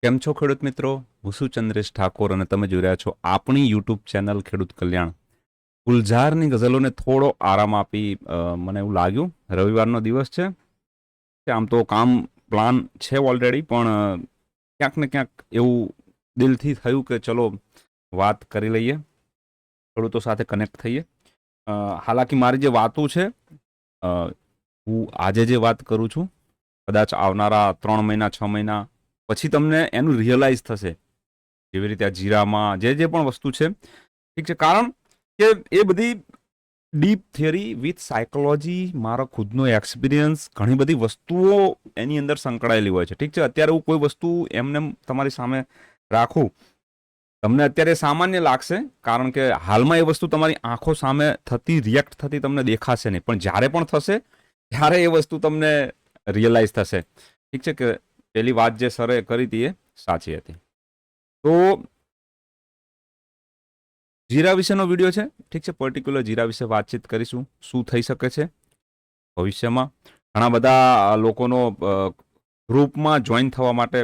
કેમ છો ખેડૂત મિત્રો? હું છું ચંદ્રેશ ઠાકોર અને તમે જોઈ રહ્યા છો આપણી યુટ્યુબ ચેનલ ખેડૂત કલ્યાણ. ગુલઝારની ગઝલોને થોડો આરામ આપી મને એવું લાગ્યું રવિવારનો દિવસ છે કે આમ તો કામ પ્લાન છે ઓલરેડી, પણ ક્યાંક ને ક્યાંક એવું દિલથી થયું કે ચલો વાત કરી લઈએ, ખેડૂતો સાથે કનેક્ટ થઈએ. હાલાકી મારી જે વાતો છે, હું આજે જે વાત કરું છું કદાચ આવનારા 3 મહિના 6 મહિના પછી તમને એનું રિયલાઇઝ થશે. જેવી રીતે આ જીરામાં જે પણ વસ્તુ છે, ઠીક છે, કારણ કે એ બધી ડીપ થિયરી વિથ સાયકોલોજી, મારો ખુદનો એક્સપિરિયન્સ, ઘણી બધી વસ્તુઓ એની અંદર સંકળાયેલી હોય છે. ઠીક છે, અત્યારે હું કોઈ વસ્તુ એમને તમારી સામે રાખું, તમને અત્યારે સામાન્ય લાગશે કારણ કે હાલમાં એ વસ્તુ તમારી આંખો સામે થતી રિએક્ટ થતી તમને દેખાશે નહીં, પણ જ્યારે પણ થશે ત્યારે એ વસ્તુ તમને રિયલાઇઝ થશે. ઠીક છે, કે પેલી વાત જે સરે કરી હતી એ સાચી હતી. તો જીરા વિશેનો વિડીયો છે, ઠીક છે, પર્ટિક્યુલર જીરા વિશે વાતચીત કરીશું. શું થઈ શકે છે ભવિષ્યમાં? ઘણા બધા લોકોનો ગ્રુપમાં જોઈન થવા માટે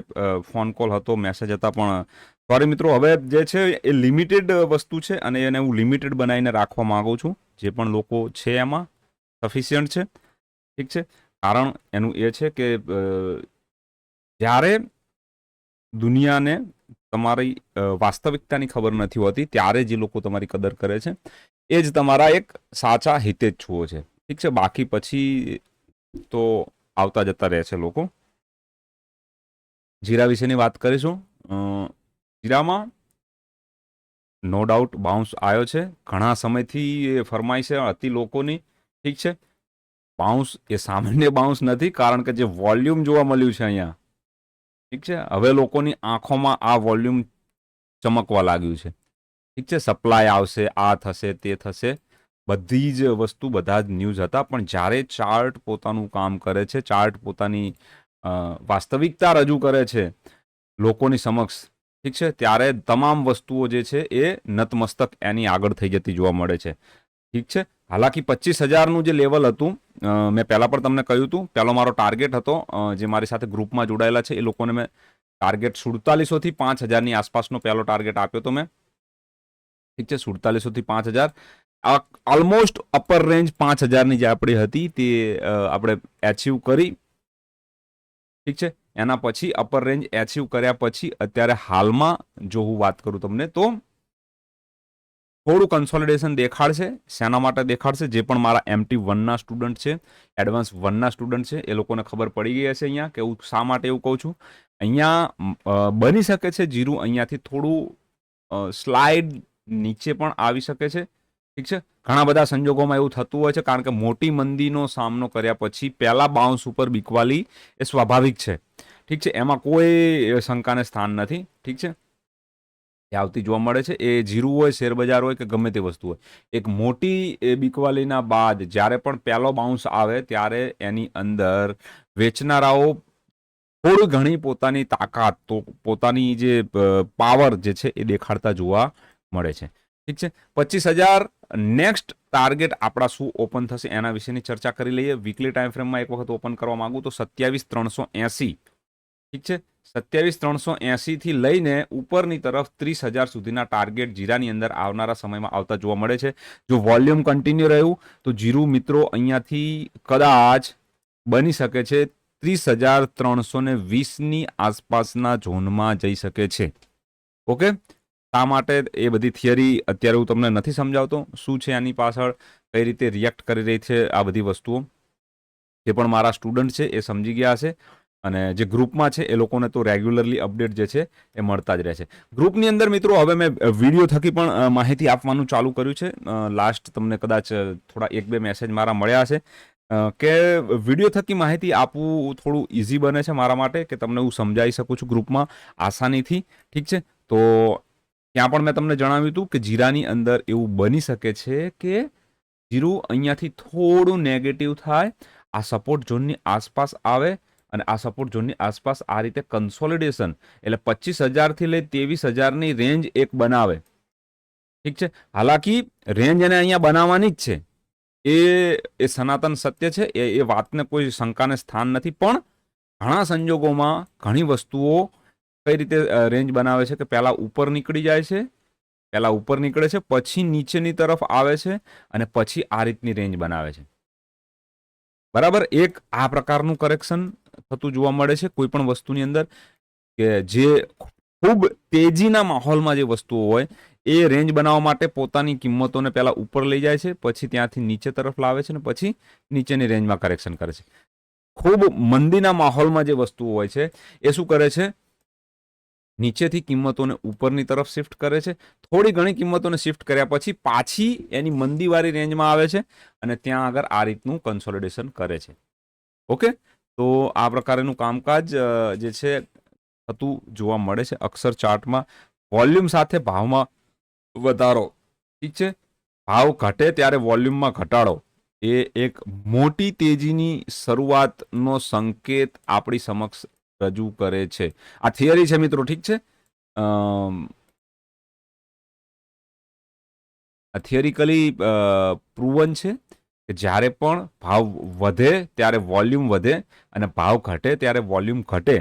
ફોન કોલ હતો, મેસેજ હતા, પણ સોરી મિત્રો, હવે જે છે એ લિમિટેડ વસ્તુ છે અને એને હું લિમિટેડ બનાવીને રાખવા માંગુ છું. જે પણ લોકો છે એમાં સફિશિયન્ટ છે, ઠીક છે. કારણ એનું એ છે કે જ્યારે દુનિયાને તમારી વાસ્તવિકતાની ખબર નથી હોતી ત્યારે જે લોકો તમારી કદર કરે છે એ જ તમારા એક સાચા હિતેચ્છુઓ છે. ઠીક છે, બાકી પછી તો આવતા જતા રહે છે લોકો. જીરા વિશેની વાત કરીશું. જીરામાં નો ડાઉટ બાઉન્સ આવ્યો છે, ઘણા સમયથી એ ફરમાઈશ હતી લોકોની. ઠીક છે, બાઉન્સ એ સામાન્ય બાઉન્સ નથી, કારણ કે જે વોલ્યુમ જોવા મળ્યું છે અહીંયા, ઠીક છે, હવે લોકોની આંખોમાં આ વોલ્યુમ ચમકવા લાગ્યું છે. ઠીક છે, સપ્લાય આવશે, આ થશે, તે થશે, બધી જ વસ્તુ, બધા જ ન્યૂઝ હતા, પણ જ્યારે ચાર્ટ પોતાનું કામ કરે છે, ચાર્ટ પોતાની વાસ્તવિકતા રજૂ કરે છે લોકોની સમક્ષ, ઠીક છે, ત્યારે તમામ વસ્તુઓ જે છે એ નતમસ્તક એની આગળ થઈ જતી જોવા મળે છે. ઠીક છે, હાલાકી 25,000નું જે લેવલ હતું, મેં પહેલાં પણ તમને કહ્યું હતું, પહેલો મારો ટાર્ગેટ હતો, જે મારી સાથે ગ્રુપમાં જોડાયેલા છે એ લોકોને મેં ટાર્ગેટ 4700થી 5,000ની આસપાસનો પહેલો ટાર્ગેટ આપ્યો હતો મેં. ઠીક છે, 4700થી 5,000, ઓલમોસ્ટ અપર રેન્જ 5,000ની જે આપણી હતી તે આપણે એચીવ કરી. ઠીક છે, એના પછી અપર રેન્જ એચીવ કર્યા પછી અત્યારે હાલમાં જો હું વાત કરું તમને તો થોડું કન્સોલિડેશન દેખાડશે. શેના માટે દેખાડશે? જે પણ મારા MT1ના સ્ટુડન્ટ છે, એડવાન્સ 1ના સ્ટુડન્ટ છે, એ લોકોને ખબર પડી ગઈ હશે અહીંયા કે હું શા માટે એવું કહું છું. અહીંયા બની શકે છે જીરું અહીંયાથી થોડું સ્લાઇડ નીચે પણ આવી શકે છે. ઠીક છે, ઘણા બધા સંજોગોમાં એવું થતું હોય છે, કારણ કે મોટી મંદીનો સામનો કર્યા પછી પહેલા બાઉન્સ ઉપર બીકવાલી એ સ્વાભાવિક છે. ઠીક છે, એમાં કોઈ શંકાને સ્થાન નથી. ઠીક છે, એ આવતી જોવા મળે છે. એ જીરું હોય, શેરબજાર હોય કે ગમે તે વસ્તુ હોય, એક મોટી બીકવાલીના બાદ જ્યારે પણ પહેલો બાઉન્સ આવે ત્યારે એની અંદર વેચનારાઓ થોડી ઘણી પોતાની તાકાત, તો પોતાની જે પાવર જે છે એ દેખાડતા જોવા મળે છે. ઠીક છે, 25,000 નેક્સ્ટ ટાર્ગેટ આપણા શું ઓપન થશે એના વિશેની ચર્ચા કરી લઈએ. વીકલી ટાઈમ ફ્રેમમાં એક વખત ઓપન કરવા માંગુ તો 27,380. ઠીક છે, 27,380 થી લઈને ઉપરની તરફ 30,000 સુધીના ટાર્ગેટ જીરાની અંદર આવનારા સમયમાં આવતા જોવા મળે છે. જો વોલ્યુમ કન્ટિન્યુ રહ્યું તો જીરું મિત્રો અહીંયાથી કદાચ બની શકે છે 30,320ની આસપાસના ઝોનમાં જઈ શકે છે. ઓકે, શા માટે એ બધી થિયરી અત્યારે હું તમને નથી સમજાવતો, શું છે આની પાછળ, કઈ રીતે રિએક્ટ કરી રહી છે આ બધી વસ્તુઓ. જે પણ મારા સ્ટુડન્ટ છે એ સમજી ગયા હશે, અને જે ગ્રુપમાં છે એ લોકોને તો રેગ્યુલરલી અપડેટ જે છે એ મળતા જ રહે છે. ગ્રુપની અંદર મિત્રો હવે મેં વિડીયો થકી પણ માહિતી આપવાનું ચાલુ કર્યું છે. લાસ્ટ તમને કદાચ થોડા 1-2 મેસેજ મારા મળ્યા હશે કે વિડીયો થકી માહિતી આપવું થોડું ઇઝી બને છે મારા માટે, કે તમને હું સમજાવી શકું છું ગ્રુપમાં આસાનીથી. ઠીક છે, તો ત્યાં પણ મેં તમને જણાવ્યું હતું કે જીરાની અંદર એવું બની શકે છે કે જીરું અહીંયાથી થોડું નેગેટિવ થાય, આ સપોર્ટ ઝોનની આસપાસ આવે અને આ સપોર્ટ ઝોનની આસપાસ આ રીતે કન્સોલિડેશન, એટલે 25,000થી લઈ 23,000ની રેન્જ એક બનાવે. ઠીક છે, હાલાકી રેન્જ એને અહીંયા બનાવવાની જ છે, એ સનાતન સત્ય છે, એ વાતને કોઈ શંકાને સ્થાન નથી, પણ ઘણા સંજોગોમાં ઘણી વસ્તુઓ કઈ રીતે રેન્જ બનાવે છે કે પહેલા ઉપર નીકળી જાય છે, પહેલા ઉપર નીકળે છે, પછી નીચેની તરફ આવે છે અને પછી આ રીતની રેન્જ બનાવે છે. બરાબર, એક આ પ્રકારનું કરેક્શન થતું જોવા મળે છે કોઈ પણ વસ્તુની અંદર, કે જે ખૂબ તેજીના માહોલમાં જે વસ્તુઓ હોય એ રેન્જ બનાવવા માટે પોતાની કિંમતોને પહેલા ઉપર લઈ જાય છે, પછી ત્યાંથી નીચે તરફ લાવે છે અને પછી નીચેની રેન્જમાં કરેક્શન કરે છે. ખૂબ મંદીના માહોલમાં જે વસ્તુઓ હોય છે એ શું કરે છે, નીચેથી કિંમતોને ઉપરની તરફ શિફ્ટ કરે છે, થોડી ઘણી કિંમતોને શિફ્ટ કર્યા પછી પાછી એની મંદીવાળી રેન્જમાં આવે છે અને ત્યાં આગળ આ રીતનું કન્સોલિડેશન કરે છે. ઓકે, તો આ પ્રકારનું કામકાજ જે છે થતું જોવા મળે છે અક્ષર ચાર્ટમાં. વોલ્યુમ સાથે ભાવમાં વધારો, ઠીક છે, ભાવ ઘટે ત્યારે વોલ્યુમમાં ઘટાડો એ એક મોટી તેજીની શરૂઆતનો સંકેત આપણી સમક્ષ રજૂ કરે છે. આ થિયરી છે મિત્રો, ઠીક છે. આ થિયરિકલી પ્રૂવન છે કે જ્યારે પણ ભાવ વધે ત્યારે વોલ્યુમ વધે અને ભાવ ઘટે ત્યારે વોલ્યુમ ઘટે.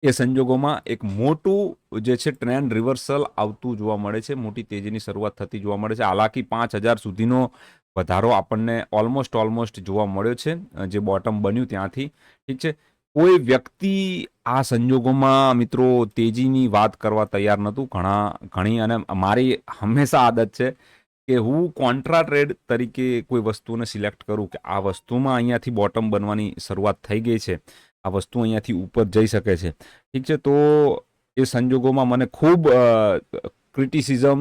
એ સંજોગોમાં એક મોટું જે છે ટ્રેન્ડ રિવર્સલ આવતું જોવા મળે છે, મોટી તેજીની શરૂઆત થતી જોવા મળે છે. હાલાકી 5000 સુધીનો વધારો આપણને ઓલમોસ્ટ જોવા મળ્યો છે જે બોટમ બન્યું ત્યાંથી, ઠીક છે. કોઈ વ્યક્તિ આ સંજોગોમાં મિત્રો તેજીની વાત કરવા તૈયાર નહોતું, ઘણી, અને મારી હંમેશા આદત છે કે હું કોન્ટ્રા ટ્રેડ તરીકે કોઈ વસ્તુને સિલેક્ટ કરું કે આ વસ્તુમાં અહીંયાથી બોટમ બનવાની શરૂઆત થઈ ગઈ છે, આ વસ્તુ અહીંયાથી ઉપર જઈ શકે છે, ઠીક છે. તો એ સંજોગોમાં મને ખૂબ ક્રિટિસિઝમ,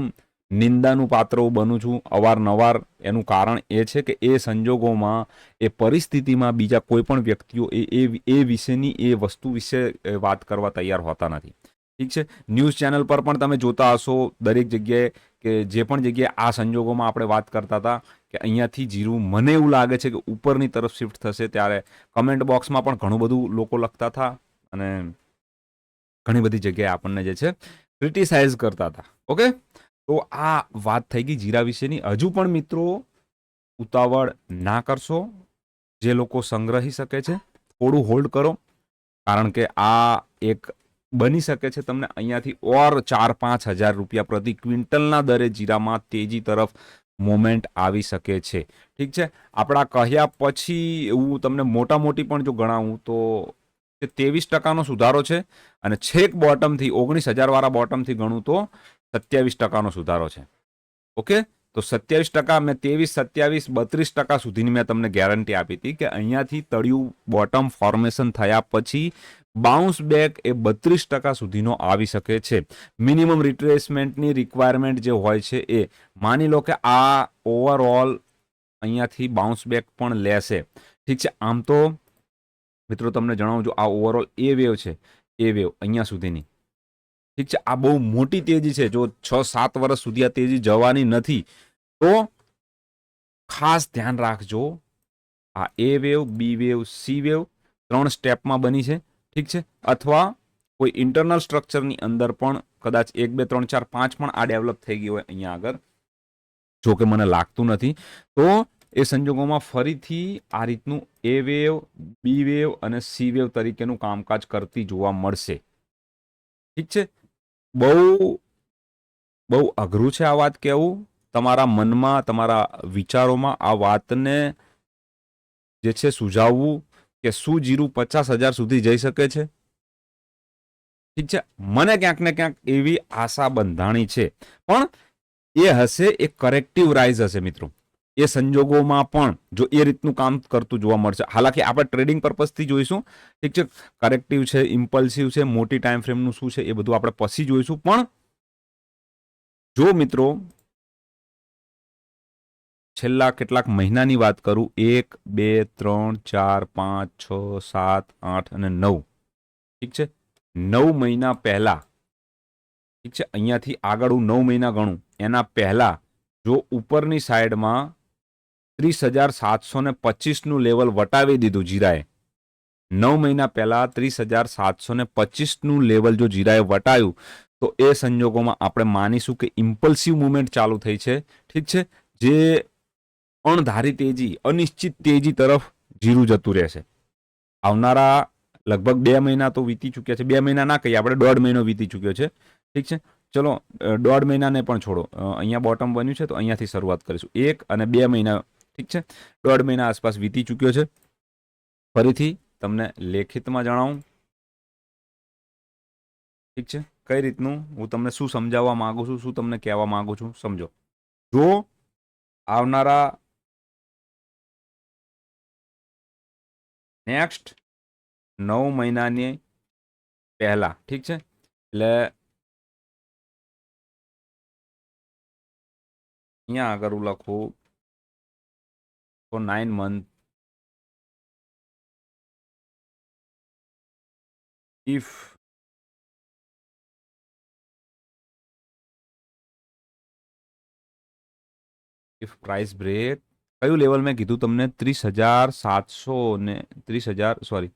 નિંદાનું પાત્ર બનું છું અવારનવાર. એનું કારણ એ છે કે એ સંજોગોમાં, એ પરિસ્થિતિમાં બીજા કોઈ પણ વ્યક્તિઓ એ વિશેની, એ વસ્તુ વિશે વાત કરવા તૈયાર હોતા નથી, ઠીક છે. ન્યૂઝ ચેનલ પર પણ તમે જોતા હશો દરેક જગ્યાએ કે જે પણ જગ્યાએ આ સંજોગોમાં આપણે વાત કરતા હતા કે અહીંયાથી જીરું મને એવું લાગે છે કે ઉપરની તરફ શિફ્ટ થશે, ત્યારે કમેન્ટ બોક્સમાં પણ ઘણું બધું લોકો લખતા હતા અને ઘણી બધી જગ્યાએ આપણને જે છે ક્રિટિસાઇઝ કરતા હતા. ઓકે, તો આ વાત થઈ ગઈ જીરા વિશેની. હજુ પણ મિત્રો ઉતાવળ ના કરશો, જે લોકો સંગ્રહી શકે છે થોડું હોલ્ડ કરો, કારણ કે આ એક બની શકે છે તમને અહીંયાથી ઓર 4-5 હજાર રૂપિયા પ્રતિ ક્વિન્ટલના દરે જીરામાં તેજી તરફ મોમેન્ટ આવી શકે છે, ઠીક છે. આપણા કહ્યા પછી એવું તમને મોટા મોટી પણ જો ગણાવું તો 23% સુધારો છે અને છેક બોટમથી 19,000 વાળા બોટમથી ગણું તો 27% સુધારો છે. ઓકે, તો 27%, મેં 23, 27, 32% સુધીની મેં તમને ગેરંટી આપી હતી કે અહીંયાથી તળિયું બોટમ ફોર્મેશન થયા પછી બાઉન્સ બેક એ 32% સુધીનો આવી શકે છે. મિનિમમ રિટ્રેસમેન્ટની રિક્વાયરમેન્ટ જે હોય છે એ માની લો કે આ ઓવરઓલ અહીંયાથી બાઉન્સ બેક પણ લેશે, ઠીક છે. આમ તો મિત્રો તમને જણાવું છું, આ ઓવરઓલ એ વેવ છે, એ વેવ અહીંયા સુધીની, ઠીક છે. આ બહુ મોટી તેજી છે, જો 6-7 વર્ષ સુધી આ તેજી જવાની નથી તો ખાસ ધ્યાન રાખજો. આ એ વેવ, બી વેવ, સી વેવ 3 સ્ટેપમાં બની છે, ઠીક છે. અથવા કોઈ ઇન્ટરનલ સ્ટ્રક્ચરની અંદર પણ કદાચ 1, 2, 3, 4, 5 પણ આ ડેવલપ થઈ ગઈ હોય અહીંયા આગળ, જો કે મને લાગતું નથી, તો એ સંજોગોમાં ફરીથી આ રીતનું એ વેવ, બી વેવ અને સી વેવ તરીકેનું કામકાજ કરતી જોવા મળશે, ઠીક છે. બહુ અઘરું છે આ વાત કહેવું. તમારા મનમાં, તમારા વિચારોમાં આ વાતને જે છે સુઝાવવું કે શું જીરું 50,000 સુધી જઈ શકે છે, ઠીક છે. મને ક્યાંક ને ક્યાંક એવી આશા બંધાણી છે, પણ એ હશે એક કરેક્ટિવ રાઇઝ હશે મિત્રો. એ સંજોગોમાં પણ જો એ રીતનું કામ કરતું જોવા મળશે, હાલાકી આપણે ટ્રેડિંગ પર્પઝથી જોઈશું, ઠીક છે. કરેક્ટિવ છે, ઇમ્પલ્સિવ છે, મોટી ટાઈમ ફ્રેમનું શું છે એ બધું આપણે પછી જોઈશું. પણ જો મિત્રો છેલ્લા કેટલાક મહિનાની વાત કરું, 1, 2, 3, 4, 5, 6, 7, 8 અને 9, ઠીક છે. 9 મહિના પહેલા, ઠીક છે, અહીંયાથી આગળ હું 9 મહિના ગણું એના પહેલા જો ઉપરની સાઈડમાં 30,725નું લેવલ વટાવી દીધું જીરાએ, 9 મહિના પહેલા 30,725નું લેવલ જો જીરાએ વટાયું, તો એ સંજોગોમાં આપણે માનીશું કે ઇમ્પલ્સિવ મુવમેન્ટ ચાલુ થઈ છે, ઠીક છે. જે અણધારી તેજી, અનિશ્ચિત તેજી તરફ જીરું જતું રહેશે. આવનારા લગભગ 2 મહિના તો વીતી ચૂક્યા છે. 2 મહિના ના કહીએ આપણે, 1.5 મહિનો વીતી ચૂક્યો છે. ઠીક છે, ચલો 1.5 મહિનાને પણ છોડો. અહીંયા બોટમ બન્યું છે તો અહીંયાથી શરૂઆત કરીશું. 1 અને 2 મહિના, ઠીક છે, 1.5 મહિના આસપાસ વીતી ચૂક્યો છે. ફરીથી તમને લેખિતમાં જણાવું, ઠીક છે, કઈ રીતનું હું તમને શું સમજાવવા માંગુ છું, શું તમને કહેવા માંગુ છું, સમજો. જો આવનારા નેક્સ્ટ 9 મહિનાની પહેલા, ઠીક છે, એટલે અહીંયા આગળ હું લખું તો 9 મંથ if પ્રાઇસ બ્રેક, કયું લેવલ મેં કીધું તમને? 30,700 ને 30,000, સોરી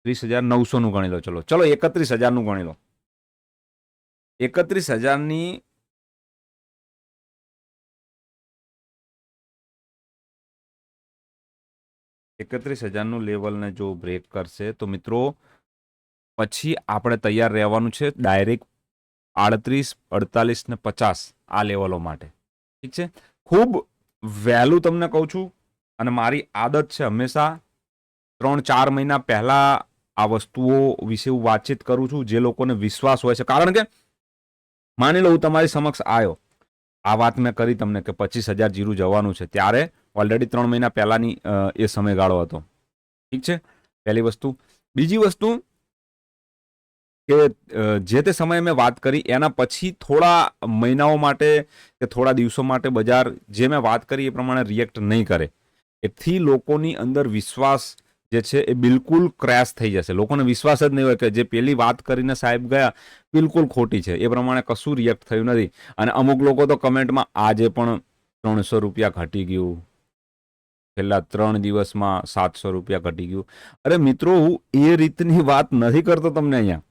30,900 નું ગણી લો. ચલો 31,000 નું ગણી લો. 31,000ની 31,000 નું લેવલને જો બ્રેક કરશે તો મિત્રો પછી આપણે તૈયાર રહેવાનું છે ડાયરેક્ટ 38, 48 ને 50 આ લેવલો માટે. ઠીક છે, ખૂબ વહેલું તમને કહું છું, અને મારી આદત છે હંમેશા 3-4 મહિના પહેલા આ વસ્તુઓ વિશે હું વાતચીત કરું છું, જે લોકોને વિશ્વાસ હોય છે. કારણ કે માની લો હું તમારી સમક્ષ આવ્યો, આ વાત મેં કરી તમને કે 25,000 જીરું જવાનું છે, ત્યારે ઓલરેડી 3 મહિના પહેલાની એ સમયગાળો હતો. ઠીક છે, પહેલી વસ્તુ. બીજી વસ્તુ કે જે તે સમયે મેં વાત કરી એના પછી થોડા મહિનાઓ માટે કે થોડા દિવસો માટે બજાર જે મેં વાત કરી એ પ્રમાણે રિએક્ટ નહીં કરે. એથી લોકોની અંદર વિશ્વાસ જે છે એ બિલકુલ ક્રેશ થઈ જશે. લોકોને વિશ્વાસ જ નહીં હોય કે જે પેલી વાત કરીને સાહેબ ગયા બિલકુલ ખોટી છે, એ પ્રમાણે કશું રિએક્ટ થયું નથી. અને અમુક લોકો તો કમેન્ટમાં આજે પણ 300 રૂપિયા ઘટી ગયું, છેલ્લા 3 દિવસમાં 700 રૂપિયા ઘટી ગયું. અરે મિત્રો, હું એ રીતની વાત નથી કરતો તમને. અહીંયા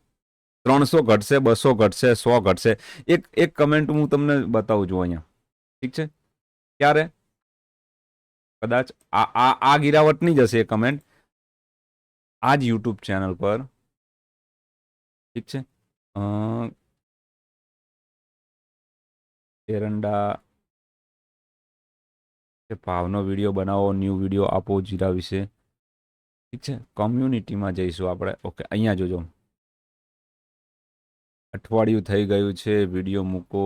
300 ઘટશે, 200 ઘટશે, 100 ઘટશે. એક કમેન્ટ હું તમને બતાવું છું અહીંયા, ઠીક છે, ક્યારે કદાચ આ ગિરાવટની જ હશે એ કમેન્ટ, આ જ યુટ્યુબ ચેનલ પર, ઠીક છે, એરંડા ભાવનો વિડીયો બનાવો, ન્યૂ વિડીયો આપો જીરા વિશે. ઠીક છે, કોમ્યુનિટીમાં જઈશું આપણે. ઓકે, અહીંયા જોજો, અઠવાડિયું થઈ ગયું છે, વિડીયો મૂકો,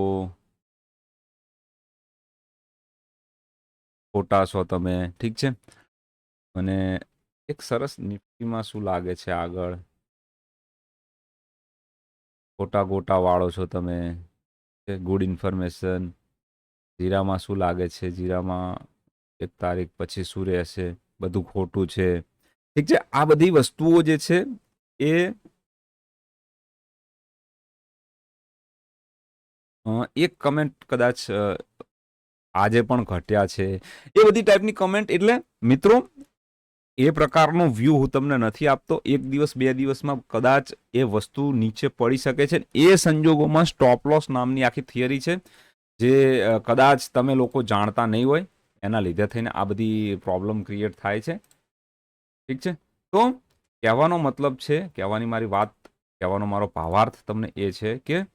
ખોટા છો તમે. ઠીક છે, અને એક સરસ નિફ્ટીમાં શું લાગે છે આગળ, ખોટા ગોટા વાળો છો તમે. Good information. જીરામાં શું લાગે છે? જીરામાં 1 તારીખ પછી શું રહેશે? બધું ખોટું છે. ઠીક છે, આ બધી વસ્તુઓ જે છે એ એક કમેન્ટ કદાચ આજે પણ ઘટ્યા છે, એ બધી ટાઈપની કમેન્ટ. એટલે મિત્રો, એ પ્રકારનો વ્યૂ હું તમને નથી આપતો. 1 દિવસ 2 દિવસમાં કદાચ એ વસ્તુ નીચે પડી શકે છે. એ સંજોગોમાં સ્ટોપ લોસ નામની આખી થિયરી છે, જે કદાચ તમે લોકો જાણતા નહીં હોય, એના લીધે થઈને આ બધી પ્રોબ્લેમ ક્રિએટ થાય છે. ઠીક છે, તો કહેવાનો મતલબ છે, કહેવાની મારી વાત, કહેવાનો મારો ભાવાર્થ તમને એ છે કે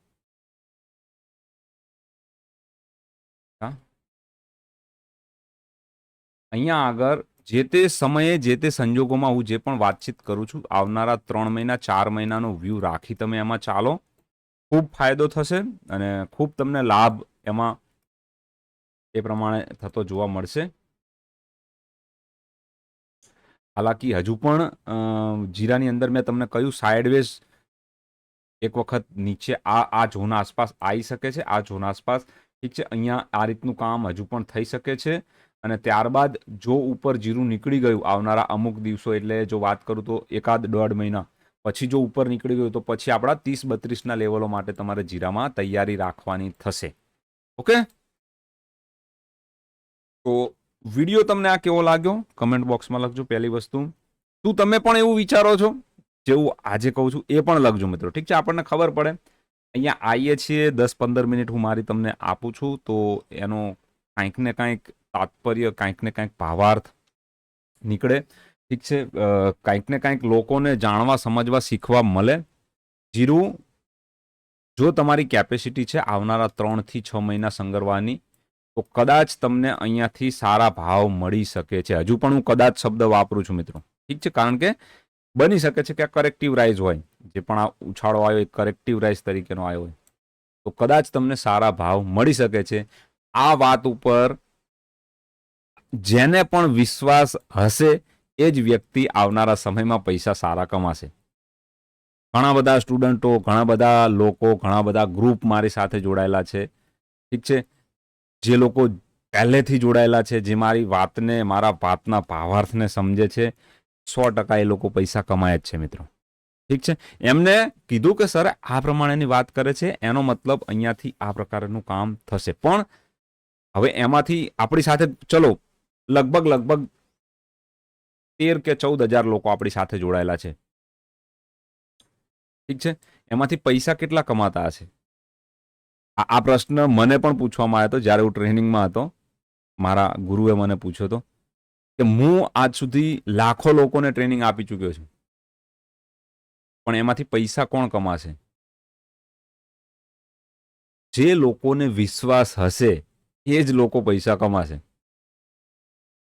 અહીંયા આગળ જે તે સમયે જે તે સંજોગોમાં હું જે પણ વાતચીત કરું છું, આવનારા 3 મહિના 4 મહિનાનો વ્યૂ રાખી તમે એમાં ચાલો, ખૂબ ફાયદો થશે અને ખૂબ તમને લાભ એમાં એ પ્રમાણે થતો જોવા મળશે. હાલાકી હજુ પણ જીરાની અંદર મેં તમને કહ્યું સાઇડવેઝ એક વખત નીચે આ ઝોન આસપાસ આવી શકે છે, આ ઝોન આસપાસ. ઠીક છે, અહીંયા આ રીતનું કામ હજુ પણ થઈ શકે છે. અને ત્યારબાદ જો ઉપર જીરું નીકળી ગયું આવનારા અમુક દિવસો, એટલે જો વાત કરું તો 1-1.5 મહિના પછી જો ઉપર નીકળી ગયું, તો પછી આપણા 30-32ના લેવલો માટે તમારે જીરામાં તૈયારી રાખવાની થશે. ઓકે, તો વિડીયો તમને આ કેવો લાગ્યો કમેન્ટ બોક્સમાં લખજો. પહેલી વસ્તુ, શું તમે પણ એવું વિચારો છો જેવું આજે કહું છું એ પણ લખજો મિત્રો. ઠીક છે, આપણને ખબર પડે. અહીંયા આવીએ છીએ 10-15 મિનિટ હું મારી તમને આપું છું, તો એનો કાંઈક ને કાંઈક તાત્પર્ય, કાંઈક ને કાંઈક ભાવાર્થ નીકળે. ઠીક ઠીક છે, કંઈક ને કંઈક લોકોને જાણવા સમજવા શીખવા મળે. જીરું, જો તમારી કેપેસિટી છે આવનારા 3 થી 6 મહિના સંગરવાની, તો કદાચ તમને અહીંયાથી સારા ભાવ મળી શકે છે. હજુ પણ હું કદાચ શબ્દ વાપરું છું મિત્રો, ઠીક છે, કારણ કે બની શકે છે કે આ કરેક્ટિવ રાઇઝ હોય, જે પણ આ ઉછાળો આવ્યો એ કરેક્ટિવ રાઇઝ તરીકેનો આવ્યો હોય, તો કદાચ તમને સારા ભાવ મળી શકે છે. આ વાત ઉપર જેને પણ વિશ્વાસ હશે એ જ વ્યક્તિ આવનારા સમયમાં પૈસા સારા કમાશે. ઘણા બધા સ્ટુડન્ટો, ઘણા બધા લોકો, ઘણા બધા ગ્રુપ મારી સાથે જોડાયેલા છે, ઠીક છે, જે લોકો પહેલેથી જોડાયેલા છે, જે મારી વાતને, મારા વાતના ભાવાર્થને સમજે છે, 100% એ લોકો પૈસા કમાય જ છે મિત્રો, ઠીક છે. એમને કીધું કે સર આ પ્રમાણેની વાત કરે છે, એનો મતલબ અહીંયાથી આ પ્રકારનું કામ થશે. પણ હવે એમાંથી આપણી સાથે ચલો લગભગ 13 કે 14 હજાર લોકો આપણી સાથે જોડાયેલા છે, ઠીક છે. એમાંથી પૈસા કેટલા કમાતા હશે? આ પ્રશ્ન મને પણ પૂછવામાં આવ્યો હતો જ્યારે હું ટ્રેનિંગમાં હતો. મારા ગુરુએ મને પૂછ્યો હતો કે હું આજ સુધી લાખો લોકોને ટ્રેનિંગ આપી ચૂક્યો છું, પણ એમાંથી પૈસા કોણ કમાશે? જે લોકોને વિશ્વાસ હશે એ જ લોકો પૈસા કમાશે,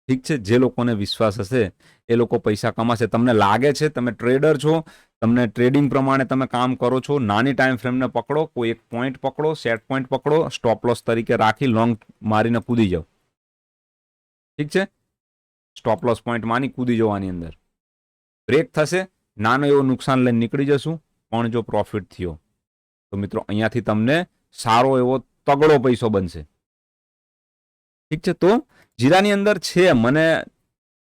ઠીક છે. જે લોકોને વિશ્વાસ હશે એ લોકો પૈસા કમાશે. તમને લાગે છે તમે ટ્રેડર છો, તમને ટ્રેડિંગ પ્રમાણે તમે કામ કરો છો, નાની ટાઈમ ફ્રેમને પકડો, કોઈ એક પોઈન્ટ પકડો, સેટ પોઈન્ટ પકડો, સ્ટોપ લોસ તરીકે રાખી લોંગ મારીને કૂદી જાઓ, ઠીક છે. સ્ટોપ લોસ પોઈન્ટ માની કૂદી જવાની અંદર બ્રેક થશે, નાનો એવો નુકસાન લઈને નીકળી જશું, પણ જો પ્રોફિટ થયો તો મિત્રો અહીંયાથી તમને સારો એવો તગડો પૈસો બનશે, ઠીક છે. તો જીરાની અંદર છે, મને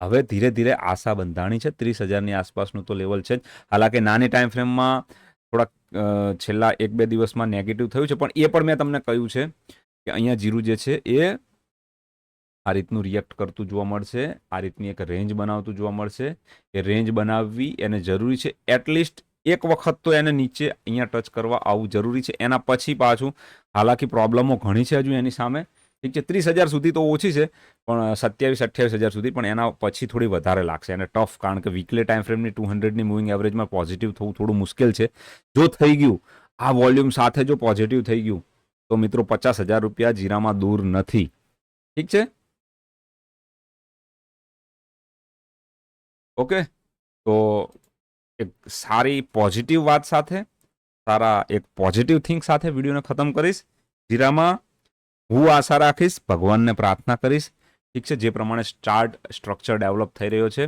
હવે ધીરે ધીરે આશા બંધાણી છે. 30,000ની આસપાસનું તો લેવલ છે જ. હાલાકી નાની ટાઈમ ફ્રેમમાં થોડાક છેલ્લા 1-2 દિવસમાં નેગેટિવ થયું છે, પણ એ પણ મેં તમને કહ્યું છે કે અહીંયા જીરું જે છે એ આ રીતનું રિએક્ટ કરતું જોવા મળશે, આ રીતની એક રેન્જ બનાવતું જોવા મળશે. એ રેન્જ બનાવવી એને જરૂરી છે, એટલીસ્ટ એક વખત તો એને નીચે અહીંયા ટચ કરવા આવવું જરૂરી છે. એના પછી પાછું હાલાકી પ્રોબ્લેમો ઘણી છે હજુ એની સામે, ઠીક છે. 30,000 સુધી તો ઓછી છે, પણ 27-28,000 સુધી, પણ એના પછી થોડી વધારે લાગશે એને ટફ, કારણ કે વીકલી ટાઈમ ફ્રેમની 200ની મૂવિંગ એવરેજમાં પોઝિટિવ થવું થોડું મુશ્કેલ છે. જો થઈ ગયું આ વોલ્યુમ સાથે, જો પોઝિટિવ થઈ ગયું તો મિત્રો 50,000 રૂપિયા જીરામાં દૂર નથી, ઠીક છે. ઓકે, તો એક સારી પોઝિટિવ વાત સાથે, સારા એક પોઝિટિવ થિંક સાથે વિડીયોને ખતમ કરીશ. જીરામાં હું આશા રાખીશ, ભગવાનને પ્રાર્થના કરીશ, ઠીક છે. જે પ્રમાણે ચાર્ટ સ્ટ્રક્ચર ડેવલપ થઈ રહ્યો છે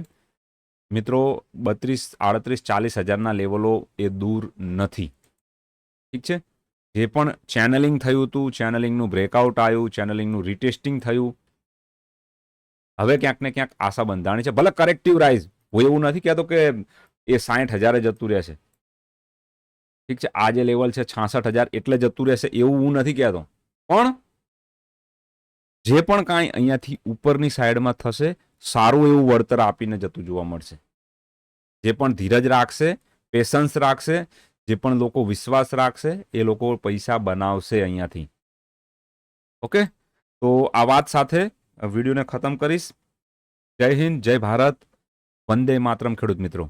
મિત્રો, 32, 38, 40,000ના લેવલો એ દૂર નથી, ઠીક છે. જે પણ ચેનલિંગ થયું હતું, ચેનલિંગનું બ્રેકઆઉટ આવ્યું, ચેનલિંગનું રીટેસ્ટિંગ થયું, હવે ક્યાંક ને ક્યાંક આશા બંધાણી છે. ભલે કરેક્ટિવ રાઇઝ, હું એવું નથી કહેતો કે એ 60,000 જતું રહેશે, ઠીક છે. આ જે લેવલ છે 66,000 એટલે જતું રહેશે એવું હું નથી કહેતો, પણ જે પણ કાંઈ અહીંયાથી ઉપરની સાઈડમાં થશે સારું એવું વળતર આપીને જતું જોવા મળશે. જે પણ ધીરજ રાખશે, પેશન્સ રાખશે, જે પણ લોકો વિશ્વાસ રાખશે એ લોકો પૈસા બનાવશે અહીંયાથી. ઓકે, તો આ વાત સાથે વિડીયોને ખતમ કરીશ. જય હિન્દ, જય ભારત, વંદે માતરમ ખેડૂત મિત્રો.